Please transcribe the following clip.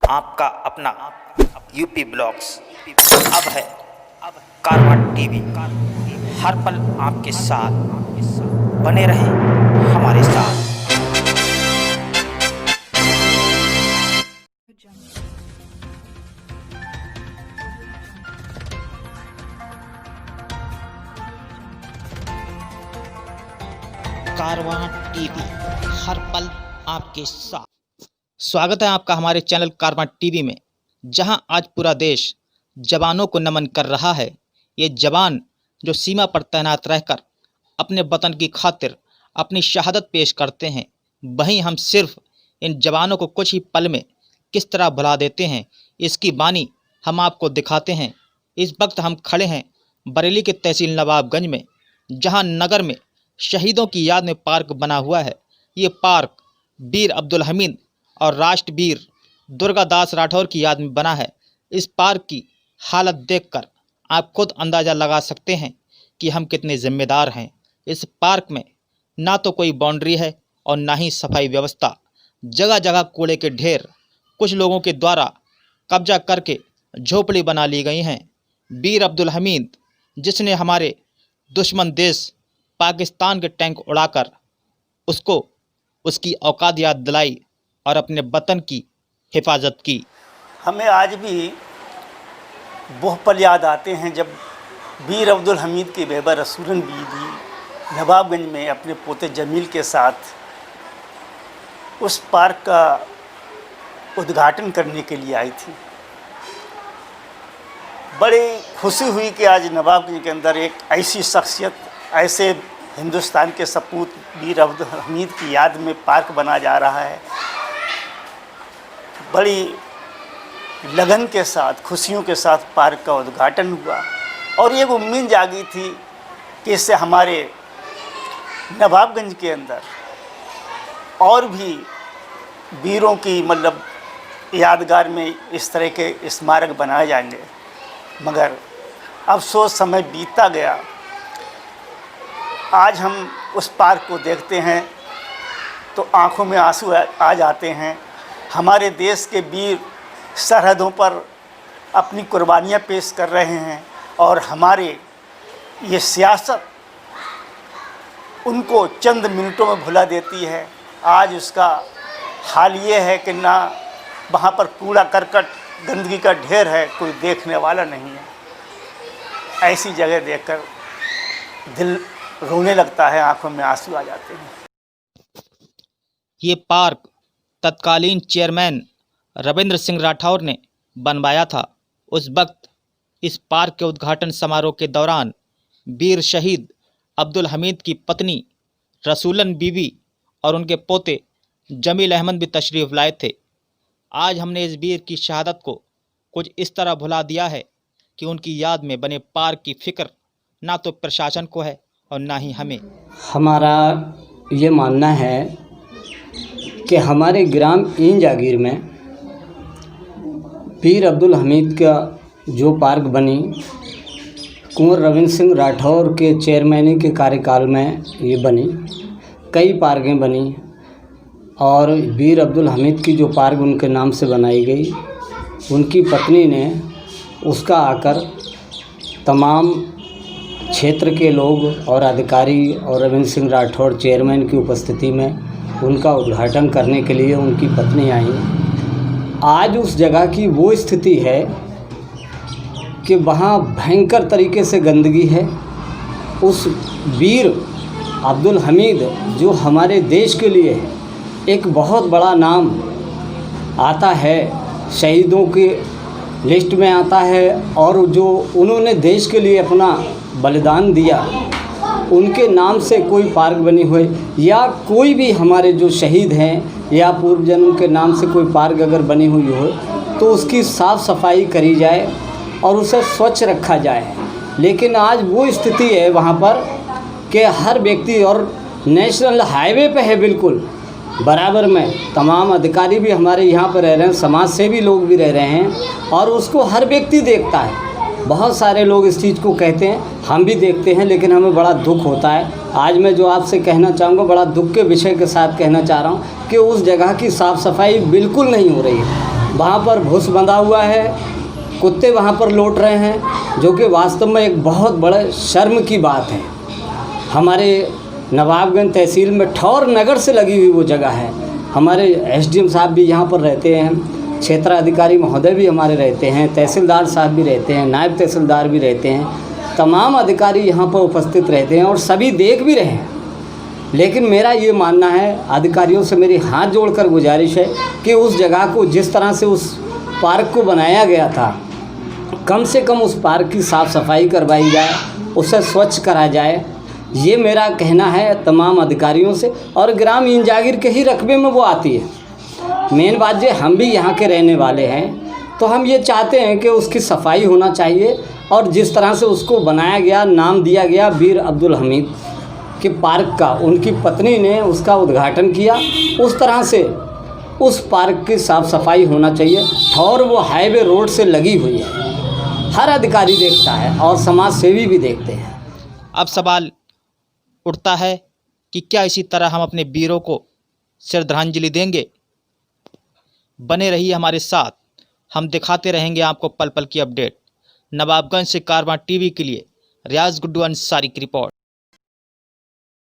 आपका अपना UP blogs अब है कारवां टीवी। हर पल आपके साथ, बने रहें हमारे साथ। कारवां टीवी, हर पल आपके साथ। स्वागत है आपका हमारे चैनल कारवां टीवी में, जहां आज पूरा देश जवानों को नमन कर रहा है। ये जवान जो सीमा पर तैनात रहकर अपने वतन की खातिर अपनी शहादत पेश करते हैं, वहीं हम सिर्फ इन जवानों को कुछ ही पल में किस तरह भुला देते हैं, इसकी बानी हम आपको दिखाते हैं। इस वक्त हम खड़े हैं बरेली के तहसील नवाबगंज में, जहां नगर में शहीदों की याद में पार्क बना हुआ है। ये पार्क वीर अब्दुल हमीद और राष्ट्रवीर दुर्गादास राठौर की याद में बना है। इस पार्क की हालत देखकर आप खुद अंदाज़ा लगा सकते हैं कि हम कितने जिम्मेदार हैं। इस पार्क में ना तो कोई बाउंड्री है और ना ही सफाई व्यवस्था। जगह जगह कूड़े के ढेर कुछ लोगों के द्वारा कब्जा करके झोपड़ी बना ली गई हैं। वीर अब्दुल हमीद, जिसने हमारे दुश्मन देश पाकिस्तान के टैंक उड़ाकर उसको उसकी औकात याद दिलाई और अपने वतन की हिफाजत की। हमें आज भी वो पल याद आते हैं जब वीर अब्दुल हमीद की बेबा रसूलन बीबी नवाबगंज में अपने पोते जमील के साथ उस पार्क का उद्घाटन करने के लिए आई थी। बड़ी खुशी हुई कि आज नवाबगंज के अंदर एक ऐसी शख्सियत, ऐसे हिंदुस्तान के सपूत वीर अब्दुल हमीद की याद में पार्क बना जा रहा है। बड़ी लगन के साथ, खुशियों के साथ पार्क का उद्घाटन हुआ और ये उम्मीद जागी थी कि इससे हमारे नवाबगंज के अंदर और भी वीरों की मतलब यादगार में इस तरह के स्मारक बनाए जाएंगे। मगर अफसोस समय बीतता गया। आज हम उस पार्क को देखते हैं तो आंखों में आंसू आ जाते हैं। हमारे देश के वीर सरहदों पर अपनी कुर्बानियाँ पेश कर रहे हैं और हमारे ये सियासत उनको चंद मिनटों में भुला देती है। आज उसका हाल ये है कि ना वहाँ पर कूड़ा करकट गंदगी का ढेर है, कोई देखने वाला नहीं है। ऐसी जगह देखकर दिल रोने लगता है, आंखों में आंसू आ जाते हैं। ये पार्क तत्कालीन चेयरमैन रविंद्र सिंह राठौर ने बनवाया था। उस वक्त इस पार्क के उद्घाटन समारोह के दौरान वीर शहीद अब्दुल हमीद की पत्नी रसूलन बीवी और उनके पोते जमील अहमद भी तशरीफ़ लाए थे। आज हमने इस वीर की शहादत को कुछ इस तरह भुला दिया है कि उनकी याद में बने पार्क की फ़िक्र ना तो प्रशासन को है और ना ही हमें। हमारा ये मानना है कि हमारे ग्राम ईन जागीर में वीर अब्दुल हमीद का जो पार्क बनी, कुंवर रविंद्र सिंह राठौर के चेयरमैनी के कार्यकाल में ये बनी। कई पार्कें बनी और वीर अब्दुल हमीद की जो पार्क उनके नाम से बनाई गई, उनकी पत्नी ने उसका आकर तमाम क्षेत्र के लोग और अधिकारी और रविंद्र सिंह राठौर चेयरमैन की उपस्थिति में उनका उद्घाटन करने के लिए उनकी पत्नी आई। आज उस जगह की वो स्थिति है कि वहाँ भयंकर तरीके से गंदगी है। उस वीर अब्दुल हमीद जो हमारे देश के लिए एक बहुत बड़ा नाम आता है, शहीदों के लिस्ट में आता है, और जो उन्होंने देश के लिए अपना बलिदान दिया, उनके नाम से कोई पार्क बनी हुई या कोई भी हमारे जो शहीद हैं या पूर्व जन्म के नाम से कोई पार्क अगर बनी हुई हो तो उसकी साफ़ सफाई करी जाए और उसे स्वच्छ रखा जाए। लेकिन आज वो स्थिति है वहाँ पर कि हर व्यक्ति, और नेशनल हाईवे पे है बिल्कुल बराबर में, तमाम अधिकारी भी हमारे यहाँ पर रह रहे हैं, समाज सेवी लोग भी रह रहे हैं और उसको हर व्यक्ति देखता है। बहुत सारे लोग इस चीज़ को कहते हैं, हम भी देखते हैं, लेकिन हमें बड़ा दुख होता है। आज मैं जो आपसे कहना चाहूँगा, बड़ा दुख के विषय के साथ कहना चाह रहा हूँ कि उस जगह की साफ़ सफाई बिल्कुल नहीं हो रही है। वहाँ पर भूस बंधा हुआ है, कुत्ते वहाँ पर लौट रहे हैं, जो कि वास्तव में एक बहुत बड़े शर्म की बात है। हमारे नवाबगंज तहसील में ठौर नगर से लगी हुई वो जगह है। हमारे एसडीएम साहब भी यहाँ पर रहते हैं, क्षेत्राधिकारी महोदय भी हमारे रहते हैं, तहसीलदार साहब भी रहते हैं, नायब तहसीलदार भी रहते हैं, तमाम अधिकारी यहाँ पर उपस्थित रहते हैं और सभी देख भी रहे हैं। लेकिन मेरा ये मानना है, अधिकारियों से मेरी हाथ जोड़कर गुजारिश है कि उस जगह को जिस तरह से उस पार्क को बनाया गया था, कम से कम उस पार्क की साफ़ सफाई करवाई जाए, उसे स्वच्छ करा जाए। ये मेरा कहना है तमाम अधिकारियों से। और ग्राम ईंट जागीर के ही रकबे में वो आती है। मेन बात ये, हम भी यहाँ के रहने वाले हैं, तो हम ये चाहते हैं कि उसकी सफाई होना चाहिए। और जिस तरह से उसको बनाया गया, नाम दिया गया वीर अब्दुल हमीद के पार्क का, उनकी पत्नी ने उसका उद्घाटन किया, उस तरह से उस पार्क की साफ़ सफाई होना चाहिए। और वो हाईवे रोड से लगी हुई है, हर अधिकारी देखता है और समाज सेवी भी देखते हैं। अब सवाल उठता है कि क्या इसी तरह हम अपने वीरों को श्रद्धांजलि देंगे? बने रहिए हमारे साथ, हम दिखाते रहेंगे आपको पल पल की अपडेट। नवाबगंज से कारवां टीवी के लिए रियाज गुड्डू अंसारी की रिपोर्ट।